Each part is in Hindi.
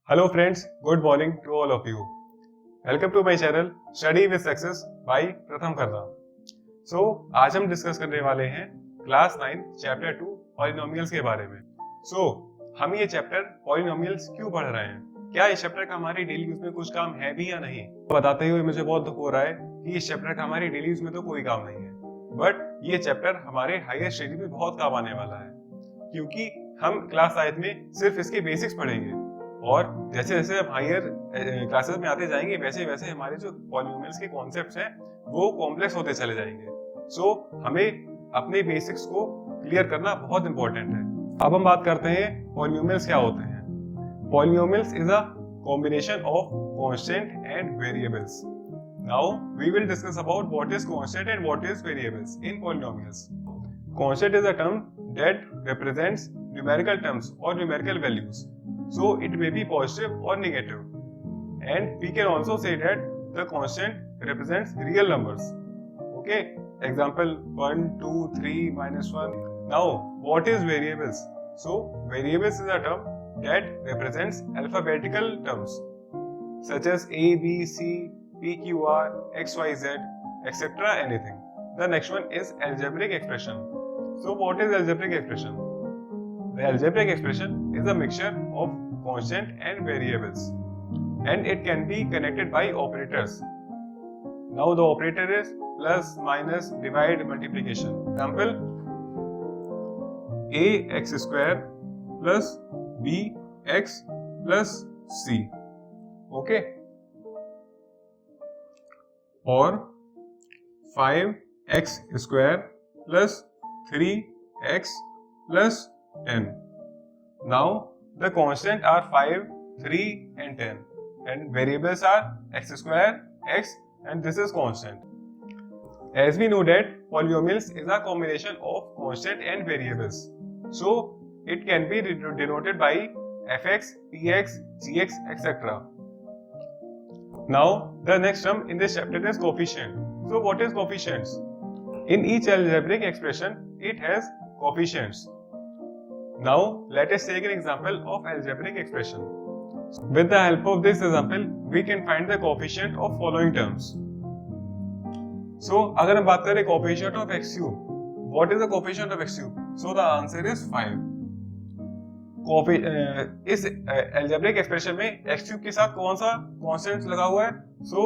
Hello friends, good morning to all of you. Welcome to my channel Study with Success by प्रथम खन्ना. आज हम डिस्कस करने वाले हैं क्लास 9 चैप्टर 2 पॉलिनोमियल्स के बारे में. हम ये चैप्टर पॉलिनोमियल्स क्यों पढ़ रहे हैं? क्या इस चैप्टर का हमारी डेली यूज में कुछ काम है भी या नहीं? बताते हुए मुझे बहुत दुख हो रहा है कि इस चैप्टर का हमारी डेली यूज में तो कोई काम नहीं है, बट ये चैप्टर हमारे हायर स्टडी में बहुत काम आने वाला है, क्योंकि हम क्लास 9 में सिर्फ इसके बेसिक्स पढ़ेंगे और जैसे जैसे हम हायर क्लासेस में आते जाएंगे वैसे वैसे हमारे जो पॉलिनोमियल्स के कॉन्सेप्ट्स हैं वो कॉम्प्लेक्स होते चले जाएंगे. हमें अपने बेसिक्स को क्लियर करना बहुत इंपॉर्टेंट है. अब हम बात करते हैं पॉलिनोमियल्स क्या होते हैं. Polynomials is a combination of constant and variables. Now we will discuss about what is constant and what is variables in polynomials. Constant is a term that represents numerical terms और numerical values. So it may be positive or negative, and we can also say that the constant represents real numbers. Okay, example 1, 2, 3, -1. Now what is variables? So variables is a term that represents alphabetical terms such as A, B, C, P, Q, R, X, Y, Z, etc. anything. The next one is algebraic expression. So what is algebraic expression? The algebraic expression is a mixture of constant and variables, and it can be connected by operators. Now the operator is plus, minus, divide, multiplication. Example: ax square plus bx plus c. Okay, or 5x square plus 3x plus 10. Now the constant are 5, 3 and 10, and variables are x square, x, and this is constant. As we know that polynomials is a combination of constant and variables, so it can be denoted by fx, px, gx, etc. Now the next term in this chapter is coefficient. So what is coefficients? In each algebraic expression it has coefficients. Now let us take an example of algebraic expression. With the help of this example, we can find the coefficient of following terms. So अगर हम बात करें coefficient of x cube, what is the coefficient of x cube? So the answer is 5. इस algebraic expression में x cube के साथ कौन सा constant लगा हुआ है? So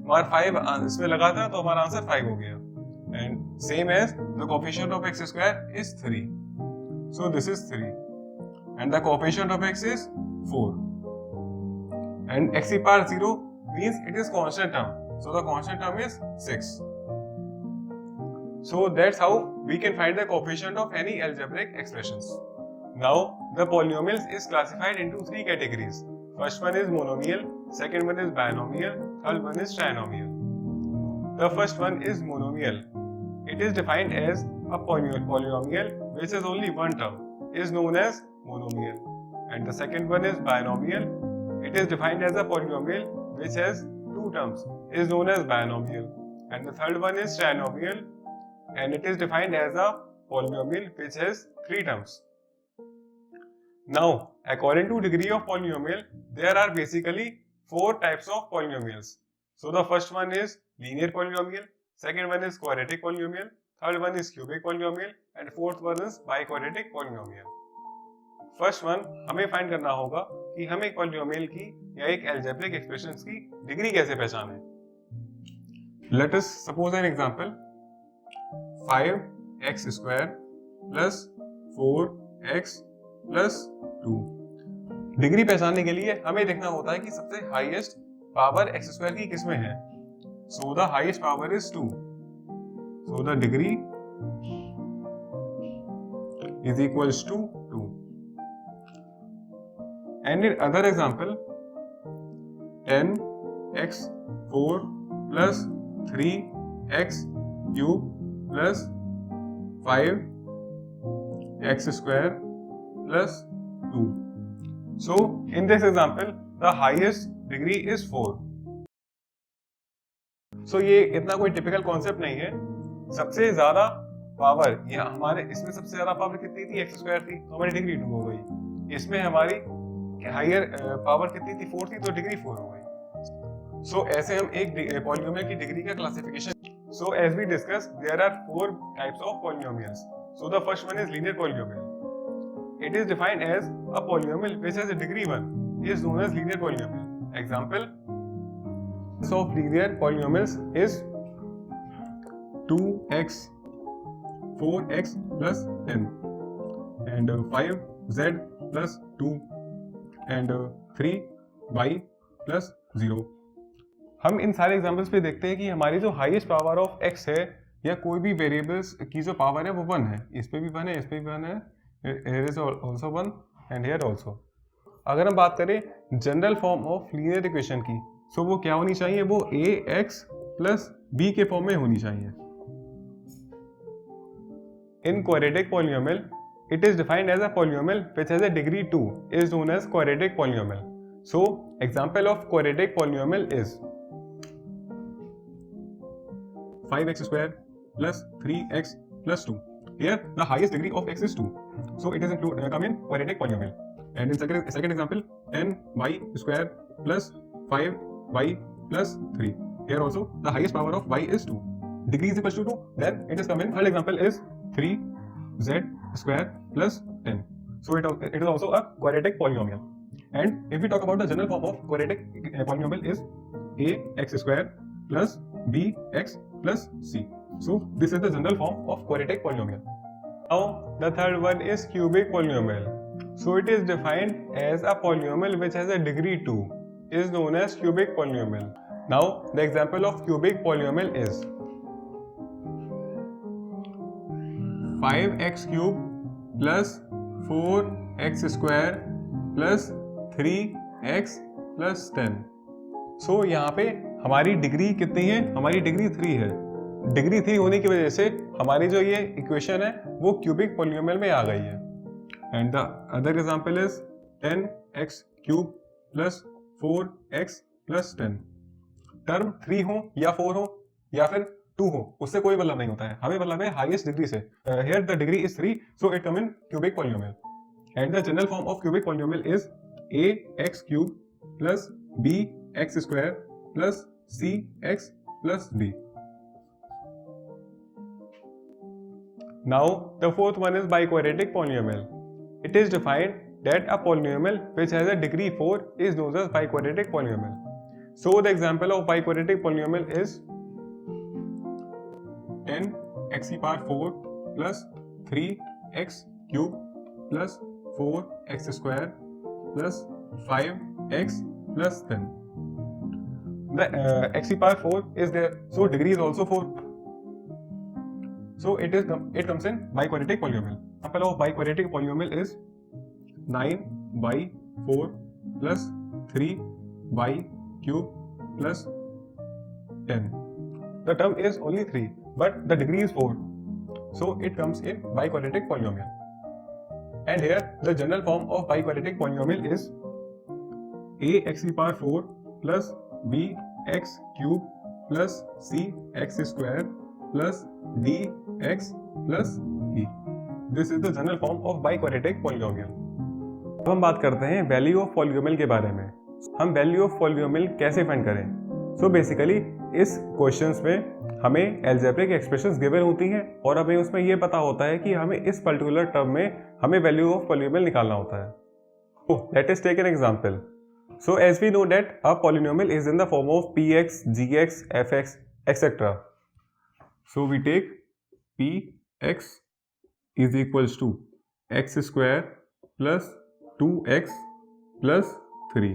हमारा 5 इसमें लगा था तो हमारा आंसर 5 हो गया. And same as the coefficient of x square is 3. So this is 3, and the coefficient of x is 4, and x power 0 means it is constant term, so the constant term is 6. So that's how we can find the coefficient of any algebraic expressions. Now the polynomials is classified into 3 categories. First one is monomial, second one is binomial, third one is trinomial. The first one is monomial. It is defined as a polynomial which has only one term is known as monomial, and the second one is binomial. It is defined as a polynomial which has 2 terms is known as binomial, and the third one is trinomial, and it is defined as a polynomial which has 3 terms. Now according to degree of polynomial there are basically 4 types of polynomials. So the first one is linear polynomial, second one is quadratic polynomial, third one is cubic polynomial, and fourth one is biquadratic polynomial. First one हमें फाइंड करना होगा कि हम एक polynomial की या एक algebraic expressions की डिग्री कैसे पहचानें. Let us suppose an example: 5x square plus 4x plus 2. Degree पहचानने के लिए हमें देखना होता है कि सबसे हाईएस्ट पावर x स्क्वायर की किसमें है. So the highest power is 2. So the degree is equals to 2. And in other example, 10x4 plus 3x cube plus 5x square plus 2. So in this example, the highest degree is 4. So ये इतना कोई टिपिकल कॉन्सेप्ट नहीं है. सबसे ज्यादा पावर यहाँ हमारे इसमें सबसे ज्यादा पावर कितनी थी? x स्क्वायर थी, तो हमारी डिग्री 2 हो गई. इसमें हमारी हायर पावर कितनी थी, 4 थी, तो डिग्री 4 हो गई। सो ऐसे हम एक पॉलिनोमियल की डिग्री का classification. So as we discuss there are 4 types of polynomials. So the first one is linear polynomial. It is defined as a polynomial which has a degree 1 is known as linear polynomial. Example of linear polynomials is 2x 4x plus 10 and 5z plus 2 and 3y plus 0. हम इन सारे एग्जाम्पल्स पे देखते हैं कि हमारी जो हाईएस्ट पावर ऑफ x है या कोई भी वेरिएबल्स की जो पावर है वो 1 है। इस पे भी 1 है, इस पे भी 1 है, here is also 1 and here also. अगर हम बात करें general form of linear equation की, सो वो क्या होनी चाहिए, वो ax प्लस b के फॉर्म में होनी चाहिए। In quadratic polynomial it is defined as a polynomial which has a degree 2 is known as quadratic polynomial. So example of quadratic polynomial is 5x square plus 3x plus 2. Here the highest degree of x is 2, so it is come in quadratic polynomial. And in second example 10y square plus 5y plus 3. Here also the highest power of y is 2. Degree is equal to 2. Then it is come in. Third example is 3z square plus 10. So it is also a quadratic polynomial. And if we talk about the general form of quadratic polynomial is ax square plus bx plus c. So this is the general form of quadratic polynomial. Now the third one is cubic polynomial. So it is defined as a polynomial which has a degree 2 is known as cubic polynomial. Now the example of cubic polynomial is 5x cube plus 4x square plus 3x plus 10. So यहाँ पे हमारी डिग्री कितनी है, हमारी डिग्री 3 है। डिग्री 3 होने की वजह से हमारी जो ये इक्वेशन है वो क्यूबिक पॉलिनोमियल में आ गई है। And the other example is 10x cube plus 4x plus 10। Term 3 हो या 4 हो या फिर 2 हो, उससे कोई मतलब नहीं होता है, हमें मतलब है हाईएस्ट डिग्री से। Here the degree is 3, so it come in cubic polynomial. And the general form of cubic polynomial is ax cube plus bx square plus cx plus d. Now the fourth one is biquadratic polynomial. It is defined that a polynomial which has a degree 4 is known as biquadratic polynomial. So the example of biquadratic polynomial is 10x power 4 plus 3x cube plus 4x square plus 5x plus 10. The x power 4 is there, so degree is also 4. So it comes in biquadratic polynomial. Example of biquadratic polynomial is 9y4 plus 3y cube plus 10. The term is only 3, but the degree is 4. So it comes in biquadratic polynomial. And here the general form of biquadratic polynomial is ax power 4 plus bx cube plus cx square plus dx plus e. This is the general form of biquadratic polynomial. अब हम बात करते हैं वैल्यू ऑफ पॉलिनोमियल के बारे में। हम वैल्यू ऑफ पॉलिनोमियल कैसे फाइंड करें? सो बेसिकली इस क्वेश्चंस में हमें अलजेब्रिक एक्सप्रेशंस गिवन होती हैं और हमें उसमें ये पता होता है कि हमें इस पर्टिकुलर टर्म में हमें वैल्यू ऑफ पॉलिनोमियल निकालना होता है। So let us take an example. So as we know that a polynomial is in the form of px, gx, fx, etc. So we take px is equals to x square plus 2x plus 3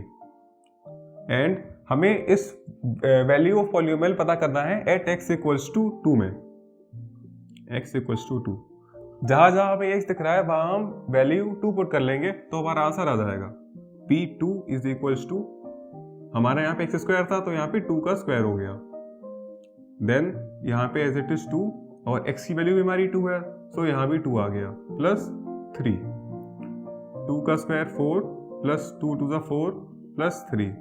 and हमें इस वैल्यू ऑफ पॉलिनोमियल पता करना है एट x इक्वल्स टू 2 में। x इक्वल्स टू 2 जहाँ जहाँ हमें x दिख रहा है वहाँ हम वैल्यू 2 पुट कर लेंगे तो हमारा आंसर आ जाएगा। p2 इज इक्वल्स टू, हमारा यहाँ पे x स्क्वायर था तो यहाँ पे 2 का स्क्वायर हो गया, देन यहाँ पे एज इट इज 2 और x की वैल्यू भी हमारी 2 है, सो यहाँ भी 2 आ गया प्लस 3, 2 का square 4 plus 2 to the 4 plus 3,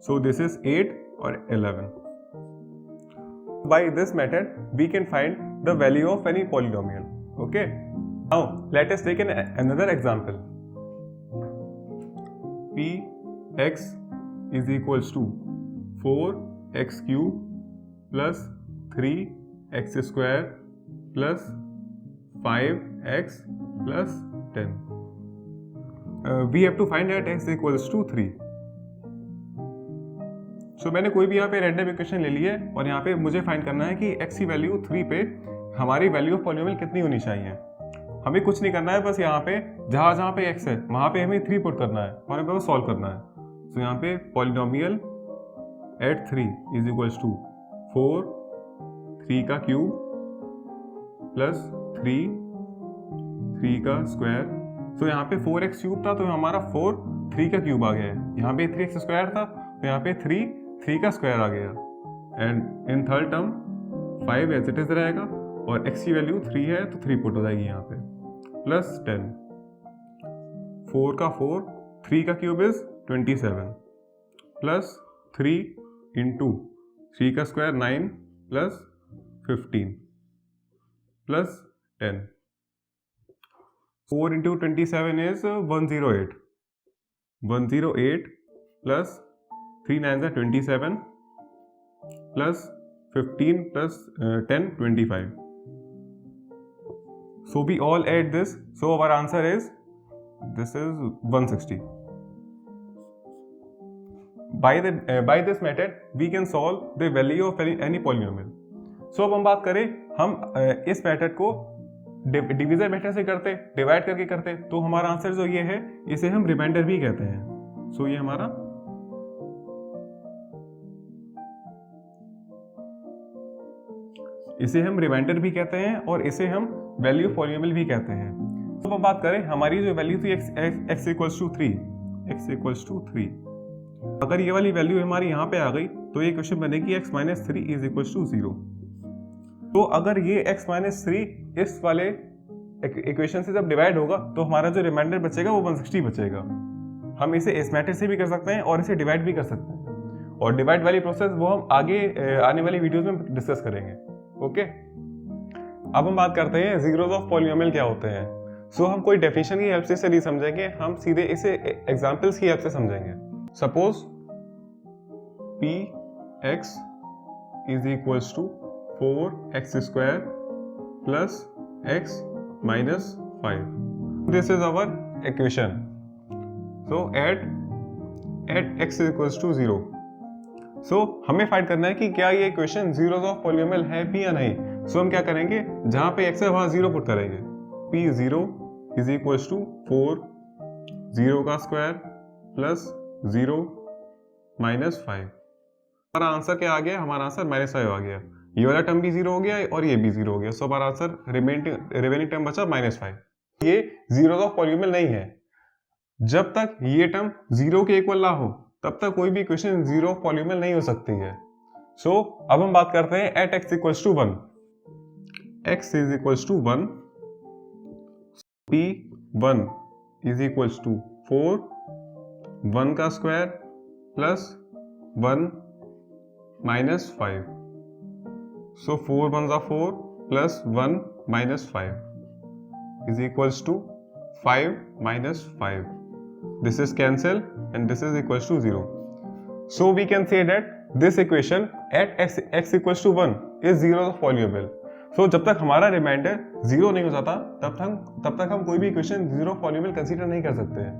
so this is 8 or 11. By this method we can find the value of any polynomial. Okay, now let us take another example. P X is equals to 4x cube plus 3x square plus 5x plus 10. We have to find at x equals to 3. सो मैंने कोई भी यहाँ पे रैंडम इक्वेशन ले ली है और यहाँ पे मुझे फाइंड करना है कि x की वैल्यू 3 पे हमारी वैल्यू ऑफ पॉलिनोमियल कितनी होनी चाहिए. हमें कुछ नहीं करना है, बस यहाँ पे जहाँ पे x है वहाँ पे हमें 3 पुट करना है और हमें बस सॉल्व करना है. तो यहाँ पे polynomial at 3 is equals to 4 3 का क्यूब प्लस 3 का स्क्वायर. तो यहाँ पे 4x क्यूब था तो हमारा 4 3 का क्यूब आ गया है. यहाँ पे 3x स्क्वायर था तो यहाँ पे 3 का स्क्वायर आ गया. And in third term 5 as it is रहेगा और x की वैल्यू 3 है तो 3 पुट हो जाएगी यहाँ पे प्लस 10. 4 का 4 3 का क्यूब इज 27 प्लस 3 इंटू 3 का square 9 plus 15 plus 10. 4 into 27 is 108. 108 plus 3 9s are 27 plus 15 plus 10 25. So we all add this. So our answer is this is 160. By this method we can solve the value of any polynomial. So अब हम बात करें हम इस मेथड को डिवीजन मेथड से करते, डिवाइड करके करते, तो हमारा आंसर जो ये है इसे हम रिमाइंडर भी कहते हैं. सो ये हमारा इसे हम रिमाइंडर भी कहते हैं और इसे हम वैल्यू ऑफ पॉलिनोमियल भी कहते हैं. तो अब बात करें हमारी जो वैल्यू थी x इक्वल्स टू 3, अगर ये वाली वैल्यू हमारी यहाँ पे आ गई तो ये क्वेश्चन बनेगी x minus 3 is equals to 0. तो अगर ये x माइनस 3 इस वाले इक्वेशन से जब डिवाइड होगा तो हमारा जो रिमाइंडर बचेगा वो 160 बचेगा. हम इसे इस मेथड से भी कर सकते हैं और इसे डिवाइड भी कर सकते हैं और डिवाइड वाली प्रोसेस वो हम आगे आने वाली वीडियोस में डिस्कस करेंगे. ओके, अब हम बात करते हैं जीरोस ऑफ पॉलिनोमियल क्या होते हैं. सो हम कोई डेफिनेशन की हेल्प से नहीं समझेंगे, हम सीधे इसे एग्जांपल्स की हेल्प से समझेंगे. Suppose P X is equals to 4x square plus x minus 5. This is our equation. So at x equals to 0. So हमें फाइंड करना है कि क्या ये इक्वेशन जीरोस ऑफ पॉलिनोमियल है भी या नहीं. So हम क्या करेंगे, जहाँ पे x है वहाँ 0 पुट करेंगे. p 0 इज इक्वल्स टू 4 0 का स्क्वायर प्लस 0 माइनस 5. हमारा आंसर क्या आ गया, हमारा आंसर -5 आ गया. ये वाला टर्म भी 0 हो गया और ये भी 0 हो गया. सो हमारा आंसर रिमेनिंग टर्म बचा -5. ये जीरो ऑफ पॉलिनोमियल नहीं है. जब तक ये टर्म 0 के इक्वल ना हो तब तक कोई भी इक्वेशन जीरो ऑफ पॉलिनोमियल नहीं हो सकती है. सो अब हम बात करते हैं at x equals to 1. x is equals to 1, p1 is equals to 4 1 का square plus 1 minus 5. So 4 1s are 4 plus 1 minus 5 is equals to 5 minus 5. This is cancel and this is equals to 0. So we can say that this equation at x equals to 1 is zero of polynomial. So जब तक हमारा रिमाइंडर 0 नहीं हो जाता तब तक हम कोई भी इक्वेशन जीरो पॉलिनोमियल कंसीडर नहीं कर सकते हैं.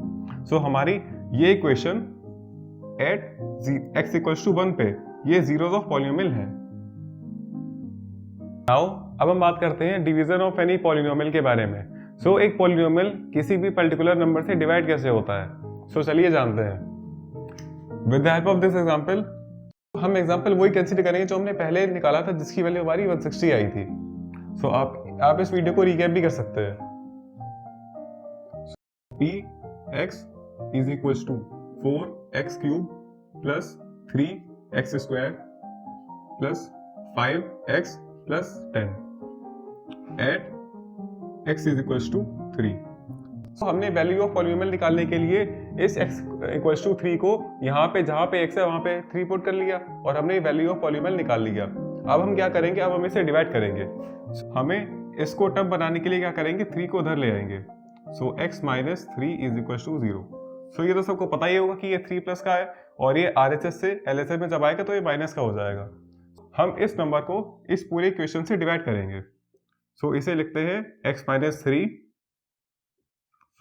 So हमारी ये equation at x equals to 1 पे ये जीरोस ऑफ पॉलिनोमियल है. नाउ अब हम बात करते हैं डिवीजन ऑफ एनी पॉलिनोमियल के बारे में. सो एक पॉलिनोमियल किसी भी पर्टिकुलर नंबर से डिवाइड कैसे होता है. सो चलिए जानते हैं. With the help of this example हम एग्जांपल वही कंसीडर करेंगे जो हमने पहले निकाला था जिसकी वैल्यू हमारी 160 आई थी. सो आप इस वीडियो को रिकैप भी कर सकते हैं. P X is equals to 4x cube plus 3x square plus 5x plus 10 at x is equals to 3. तो हमने वैल्यू ऑफ पॉलिनोमियल निकालने के लिए इस x इक्वल्स टू 3 को यहाँ पे जहाँ पे x है वहाँ पे 3 पुट कर लिया और हमने वैल्यू ऑफ पॉलिनोमियल निकाल लिया. अब हम क्या करेंगे, अब हम इसे डिवाइड करेंगे. हमें इसको टर्म बनाने के लिए क्या करेंगे, 3 को उधर ले आएंगे. So x minus 3 is equals to 0. So ये तो सबको पता ही होगा कि ये 3 प्लस का है और ये RHS से LHS में जब आएगा तो ये माइनस का हो जाएगा। हम इस नंबर को इस पूरे इक्वेशन से डिवाइड करेंगे। सो इसे लिखते हैं x minus 3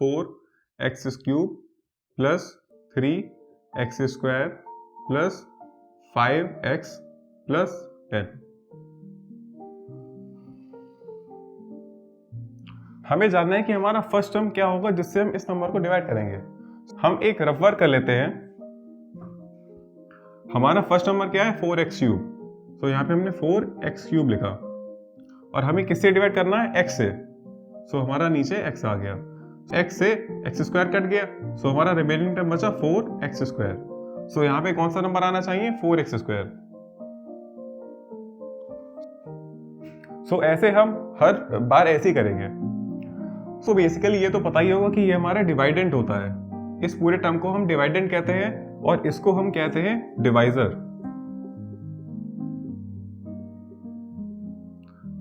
4x cube plus 3x square plus 5x plus 10। हमें जानना है कि हमारा फर्स्ट टर्म क्या होगा जिससे हम इस नंबर को डिवाइड करेंगे। हम एक रफ वर्क कर लेते हैं। हमारा फर्स्ट नंबर क्या है 4x क्यूब, तो यहाँ पे हमने 4x क्यूब लिखा और हमें किससे डिवाइड करना है x से, सो हमारा नीचे x आ गया, x से x स्क्वायर कट गया, सो हमारा रिमेनिंग टर्म बचा 4x स्क्वायर। सो यहाँ पे कौन सा नंबर आना चाहिए 4x स्क्वायर। सो ऐसे हम हर बार ऐसे ही करेंगे। सो बेसिकली ये तो पता ही होगा कि ये हमारा डिवाइडेंट होता है। इस पूरे टर्म को हम डिवाइडेंट कहते हैं और इसको हम कहते हैं डिवाइजर।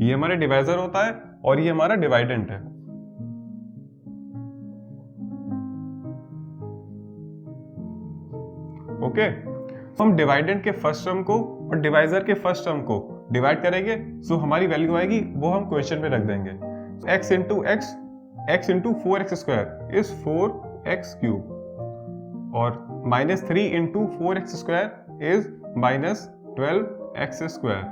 ये हमारा डिवाइजर होता है और ये हमारा डिवाइडेंट है। ओके, हम डिवाइडेंट के फर्स्ट टर्म को और डिवाइजर के फर्स्ट टर्म को डिवाइड करेंगे, सो हमारी वैल्यू आएगी वो हम क्वेश्चन में रख देंगे। x into x, x into 4x square is 4x cube और minus 3 into 4x square is minus 12x square.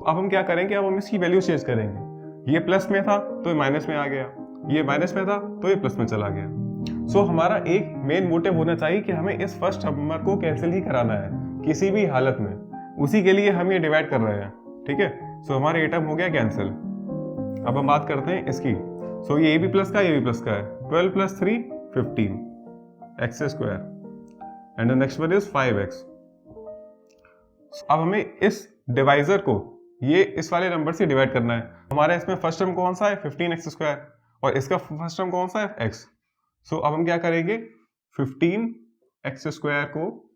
अब हम क्या करेंगे, अब हम इसकी वैल्यू चेंज करेंगे। ये प्लस में था तो ये माइनस में आ गया, ये माइनस में था तो ये प्लस में चला गया। सो हमारा एक मेन मोटिव होना चाहिए कि हमें इस फर्स्ट नंबर को कैंसिल ही कराना है किसी भी हालत में, उसी के लिए हम ये डिवाइड कर रहे हैं। ठीक है, सो हमारा ये टर्म हो गया कैंसिल। अब हम बात करते हैं इसकी। सो ये भी प्लस का, ये भी प्लस का है। 12 plus 3 15 x square and the next one is 5x। अब हमें इस डिवाइजर को ये इस वाले नंबर से डिवाइड करना है। हमारा इसमें फर्स्ट टर्म कौन सा है 15x स्क्वायर और इसका फर्स्ट टर्म कौन सा है x। सो अब हम क्या करेंगे 15x स्क्वायर को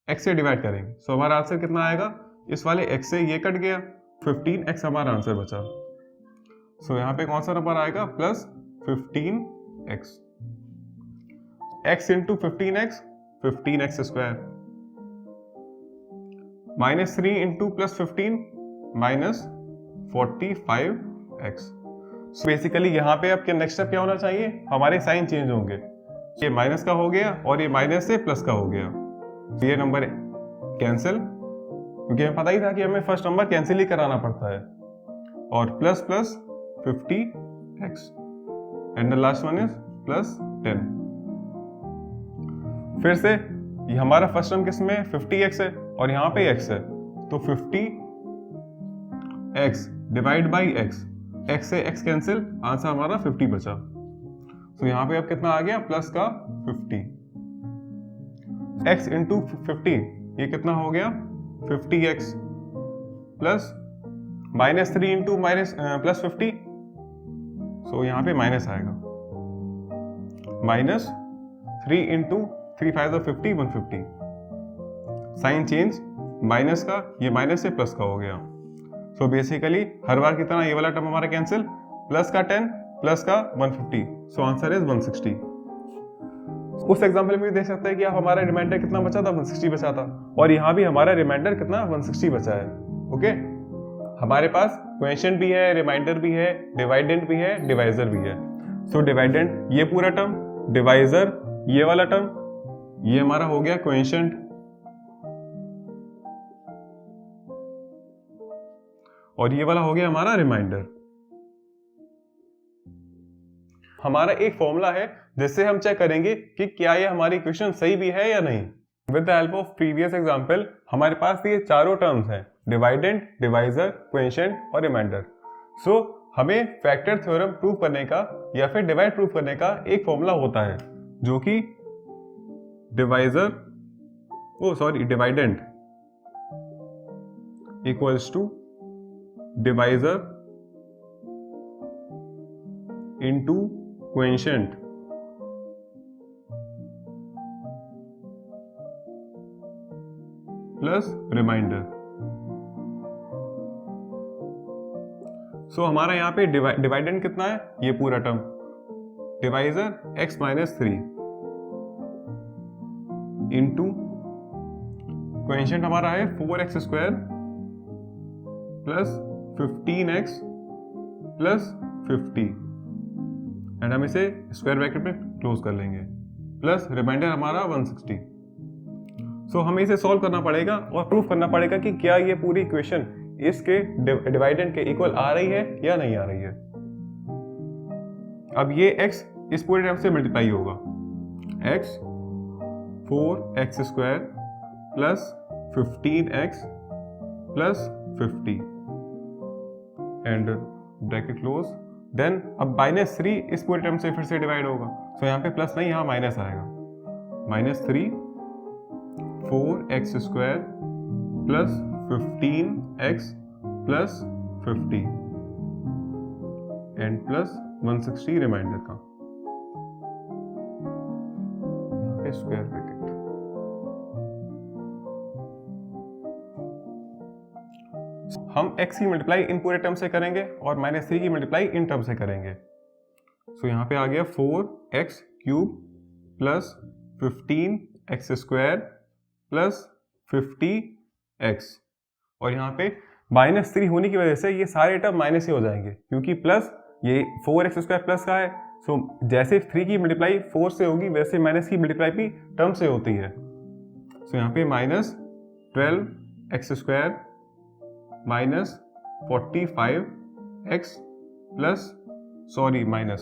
x से डिवाइड करेंगे। सो हमारा आंसर कितना आएगा, इस वाले x से ये कट गया, 15x हमारा आंसर बचा। सो यहाँ पे कौन सा नंबर आएगा plus 15x। x into 15x 15x square minus 3 into plus 15 minus 45x। So basically यहाँ पे अब नेक्स्ट स्टेप क्या होना चाहिए, हमारे साइन चेंज होंगे। ये माइनस का हो गया और ये माइनस से प्लस का हो गया, तो ये नंबर कैंसिल, क्योंकि हमें पता ही था कि हमें फर्स्ट नंबर कैंसिल ही कराना पड़ता है। और plus plus 50x and the last one is plus 10। फिर से ये हमारा फर्स्ट टर्म किस में 50x है और यहाँ पे x है, तो 50x divide by x, x से x कैंसिल, आंसर हमारा 50 बचा। तो यहाँ पे अब कितना आ गया प्लस का 50, x इंटू 50 ये कितना हो गया 50x plus minus 3 into minus plus 50, so यहाँ पे माइनस आएगा, minus 3 into 3 5 50 150। Sign change, minus का ये माइनस से प्लस का हो गया। सो बेसिकली हर बार कितना, ये वाला टर्म हमारा कैंसिल, प्लस का 10 प्लस का 150, सो आंसर इज 160। उस एग्जांपल में भी देख सकते हैं कि आप हमारा रिमाइंडर कितना बचा था 160 बचा था, और यहाँ भी हमारा रिमाइंडर कितना 160 बचा है। ओके, हमारे पास क्वेश्चन भी है, रिमाइंडर भी है, डिवाइडेंट भी है, डिवाइजर भी है। सो डिवाइडेंट ये पूरा टर्म, डिवाइजर ये वाला टर्म, ये हमारा हो गया क्वेश्चन, और ये वाला हो गया हमारा रिमाइंडर। हमारा एक फॉर्मूला है जिससे हम चेक करेंगे कि क्या ये हमारी इक्वेशन सही भी है या नहीं। With the help of previous example हमारे पास ये चारों टर्म्स हैं, डिवाइडेंट, डिवाइजर, क्वेश्चन और रिमाइंडर। सो हमें फैक्टर थ्योरम प्रूव करने का या फिर डिवाइड प्रूव करने का एक फॉर्मूला होता है जो कि dividend equals to divisor into quotient plus remainder. So हमारा यहां पे डिवाइडेंट कितना है, ये पूरा term, divisor x minus 3 into question हमारा है 4x² plus 15x plus 50 and हम इसे स्क्वायर ब्रैकेट में क्लोज कर लेंगे, प्लस रिमाइंडर हमारा 160। सो हमें इसे सॉल्व करना पड़ेगा और प्रूफ करना पड़ेगा कि क्या ये पूरी इक्वेशन इसके डिवाइडेंड के इक्वल आ रही है या नहीं आ रही है। अब ये x इस पूरे टर्म से मल्टीप्लाई होगा, x 4x² plus 15x plus 50 and bracket close. Then अब -3 इस पूरे टर्म से फिर से डिवाइड होगा, सो यहाँ पे प्लस नहीं, यहाँ माइनस आएगा, -3 4x² plus 15x plus 50 and plus 160 remainder का, यहाँ पे स्क्वायर ब्रैकेट। हम x की मल्टीप्लाई इन पूरे टर्म से करेंगे और -3 की मल्टीप्लाई इन टर्म से करेंगे। सो यहाँ पे आ गया 4x³ plus 15x² plus 50x, और यहाँ पे -3 होने की वजह से ये सारे टर्म माइनस ही हो जाएंगे, क्योंकि प्लस ये 4x² प्लस का है। सो जैसे 3 की मल्टीप्लाई 4 से होगी वैसे माइनस की मल्टीप्लाई भी टर्म से होती है। सो यहाँ पे -12x² minus 45x plus minus.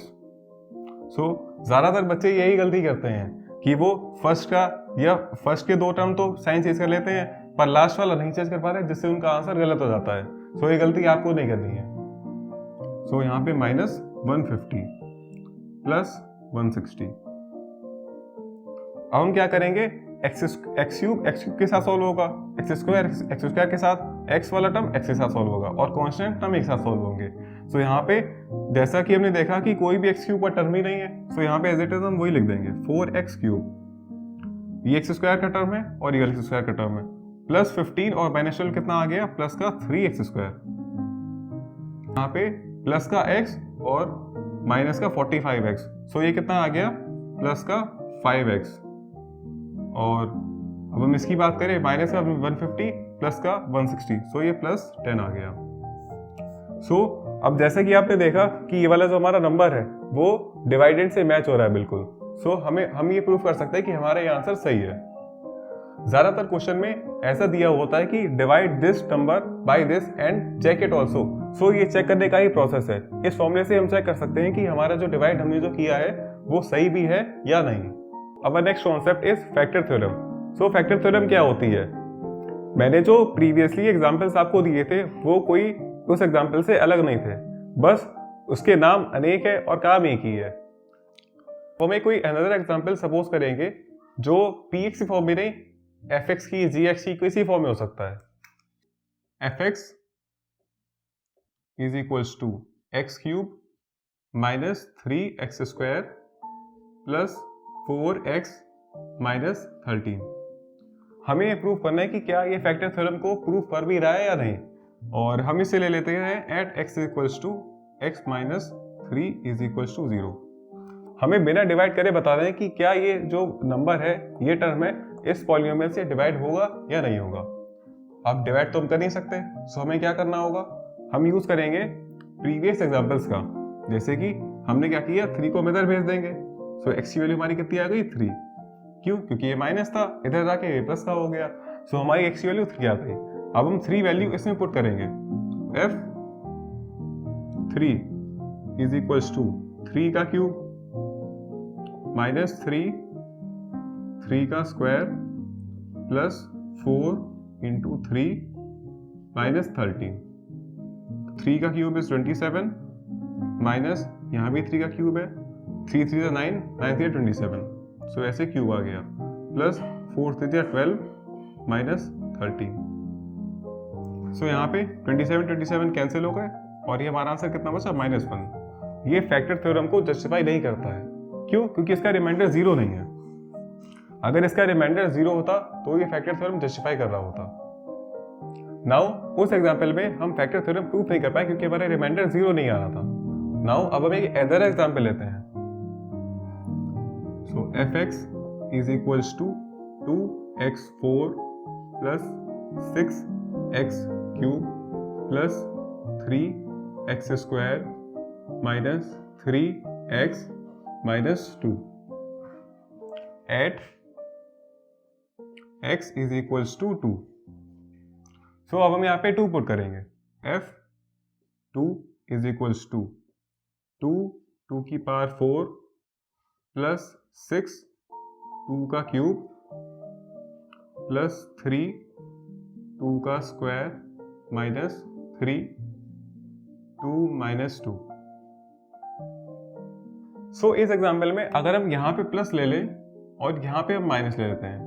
सो ज़्यादातर बच्चे यही गलती करते हैं कि वो फर्स्ट के 2 टर्म तो साइन चेंज कर लेते हैं पर लास्ट वाला नहीं चेंज कर पाते, जिससे उनका आंसर गलत हो जाता है। सो ये गलती आपको नहीं करनी है। सो यहाँ पे -150 प्लस 160। अब हम क्या करेंगे, x³ के साथ सॉल्व होगा, x² के साथ, x वाला टर्म x के साथ सॉल्व होगा और कांस्टेंट टर्म एक साथ सॉल्व होंगे। सो यहाँ पे जैसा कि हमने देखा कि कोई भी x³ का टर्म ही नहीं है, सो यहाँ पे एज इट इज हम वही लिख देंगे 4x³। ये x² का टर्म है और ये x² का टर्म है, प्लस 15 और -12 कितना आ गया, प्लस का 3x²। यहाँ पे प्लस का x और माइनस का 45x, सो ये कितना आ गया, प्लस का 5x। और अब हम इसकी बात करें, माइनस का 150 प्लस का 160, सो ये प्लस 10 आ गया। सो अब जैसे कि आपने देखा कि ये वाला जो हमारा नंबर है वो डिवाइडेंड से मैच हो रहा है बिल्कुल। सो हम ये प्रूफ कर सकते हैं कि हमारा ये आंसर सही है। ज्यादातर क्वेश्चन में ऐसा दिया होता है कि divide this number by this and check it also. So ये चेक करने का ही प्रोसेस है। इस फॉर्मूले से हम चेक कर सकते हैं कि हमारा जो डिवाइड हमने जो किया है वो सही भी है या नहीं। अब next concept is factor theorem. सो फैक्टर थ्योरम क्या होती है, मैंने जो प्रीवियसली एग्जांपल्स आपको दिए थे वो कोई उस एग्जांपल से अलग नहीं थे, बस उसके नाम अनेक है और काम एक ही है। तो हमें कोई अनदर एग्जांपल सपोज करेंगे जो px की फॉर्म में नहीं, fx की, gx की, किसी फॉर्म में हो सकता है। fx is equals to x³ minus 3x² plus 4x minus 13। हमें प्रूफ करना है कि क्या ये फैक्टर थ्योरम को प्रूफ कर भी रहा है या नहीं, और हम इसे ले लेते हैं at x equals to x minus 3 is equals to 0। हमें बिना डिवाइड करे बता दें कि क्या ये जो नंबर है, ये टर्म है, इस पॉलिनोमियल से डिवाइड होगा या नहीं होगा। अब डिवाइड तो हम कर नहीं सकते, सो हमें क्या करना होगा, हम यूज करेंगे प्रीवियस एग्जांपल्स का। जैसे कि हमने क्या किया, 3 को इधर भेज देंगे, सो x की वैल्यू हमारी कितनी आ गई, 3। क्यों, क्योंकि ये माइनस था, इधर जाके ये प्लस का हो गया, सो हमारी x की वैल्यू 3 आ गई। अब हम 3 वैल्यू इसमें पुट करेंगे, f3 इज इक्वल्स टू 3 का क्यूब माइनस 3 का स्क्वायर प्लस 4 इंटू 3 माइनस 13। 3 का क्यूब इज 27 माइनस यहाँ भी 3 का क्यूब है, 3 3 9 9 3 27, सो ऐसे क्यूब आ गया, प्लस 4 3 12 माइनस 13। सो यहाँ पे 27 कैंसिल हो गए और ये हमारा आंसर कितना बचा, -1। ये फैक्टर थ्योरम को जस्टिफाई नहीं करता है। क्यों, क्योंकि इसका रिमाइंडर 0 नहीं है। अगर इसका रिमाइंडर 0 होता तो ये फैक्टर थ्योरम जस्टिफाई कर रहा होता। नाउ उस एग्जांपल में हम फैक्टर थ्योरम प्रूफ नहीं कर पाए क्योंकि हमारा रिमाइंडर 0 नहीं आ रहा था। नाउ अब हम एक अदर एग्जांपल लेते हैं। So fx is equals to 2x4 plus 6x cube plus 3x square minus 3x minus 2 at x is equals to 2। So अब हम यहाँ पे 2 पुट करेंगे। f 2 इज इक्वल्स टू 2 की पावर 4 प्लस 6 2 का क्यूब प्लस 3 2 का स्क्वायर माइनस 3 2 माइनस 2। सो इस एग्जाम्पल में अगर हम यहाँ पे प्लस ले लें और यहाँ पे हम माइनस ले लेते हैं,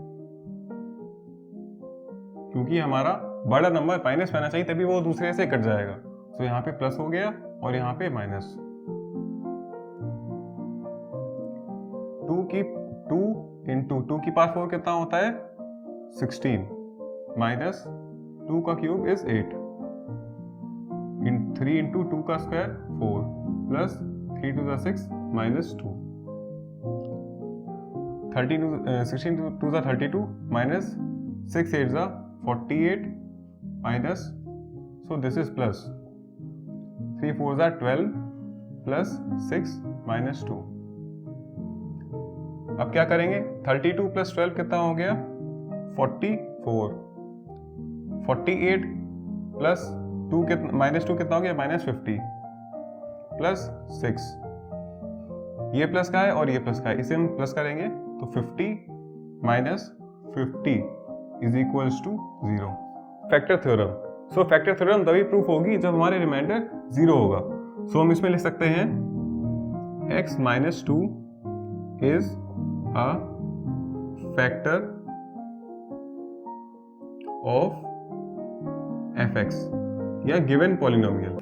क्योंकि हमारा बड़ा नंबर माइनस में आना चाहिए तभी वो दूसरे से कट जाएगा। सो यहाँ पे प्लस हो गया और यहाँ पे माइनस। 2 इंटू 2 की पावर 4 कितना होता है 16 माइनस 2 का क्यूब इज 8 3 इंटू 2 का square 4 plus 3 to 6 minus 2 16 to 32 minus 6 8 48 minus so this is plus 3 4 12 plus 6 minus 2। अब क्या करेंगे 32 प्लस 12 कितना हो गया 44 48 प्लस 2 कितना माइनस 2 कितना हो गया माइनस 50 प्लस 6 ये प्लस का है और ये प्लस का है, इसे हम प्लस करेंगे तो 50 minus 50 is equals to 0। Factor theorem. सो फैक्टर थ्योरम तभी प्रूफ होगी जब हमारे रिमाइंडर 0 होगा। सो हम इसमें लिख सकते हैं x minus 2 is a factor of fx या given polynomial.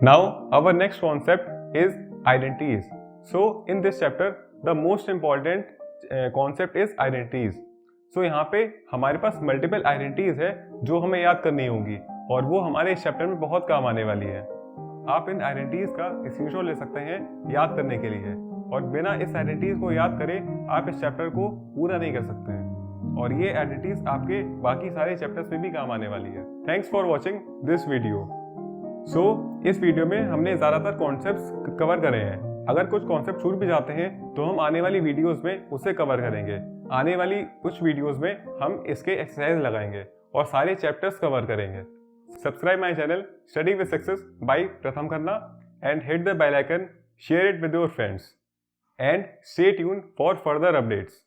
Now our next concept is identities. So in this chapter the most important concept is identities. So यहाँ पे हमारे पास multiple identities है जो हमें याद करनी होगी और वो हमारे इस चैप्टर में बहुत काम आने वाली है। आप इन आइडेंटिटीज का स्क्रीनशॉट ले सकते हैं याद करने के लिए, और बिना इस आइडेंटिटीज को याद करे आप इस चैप्टर को पूरा नहीं कर सकते हैं, और ये आइडेंटिटीज आपके बाकी सारे चैप्टर्स में भी काम आने वाली है। Thanks for watching this video. So इस वीडियो में हमने ज़्यादातर कॉन्सेप्ट्स कवर करे हैं। अगर कुछ कॉन्सेप्ट छूट भी जाते हैं तो हम आने वाली वीडियोस में उसे कवर करेंगे। आने वाली कुछ वीडियोस में हम इसके एक्सरसाइज लगाएंगे और सारे चैप्टर्स कवर करेंगे। Subscribe my channel study with success by Pratham Khanna and hit the bell icon, share it with your friends and stay tuned for further updates.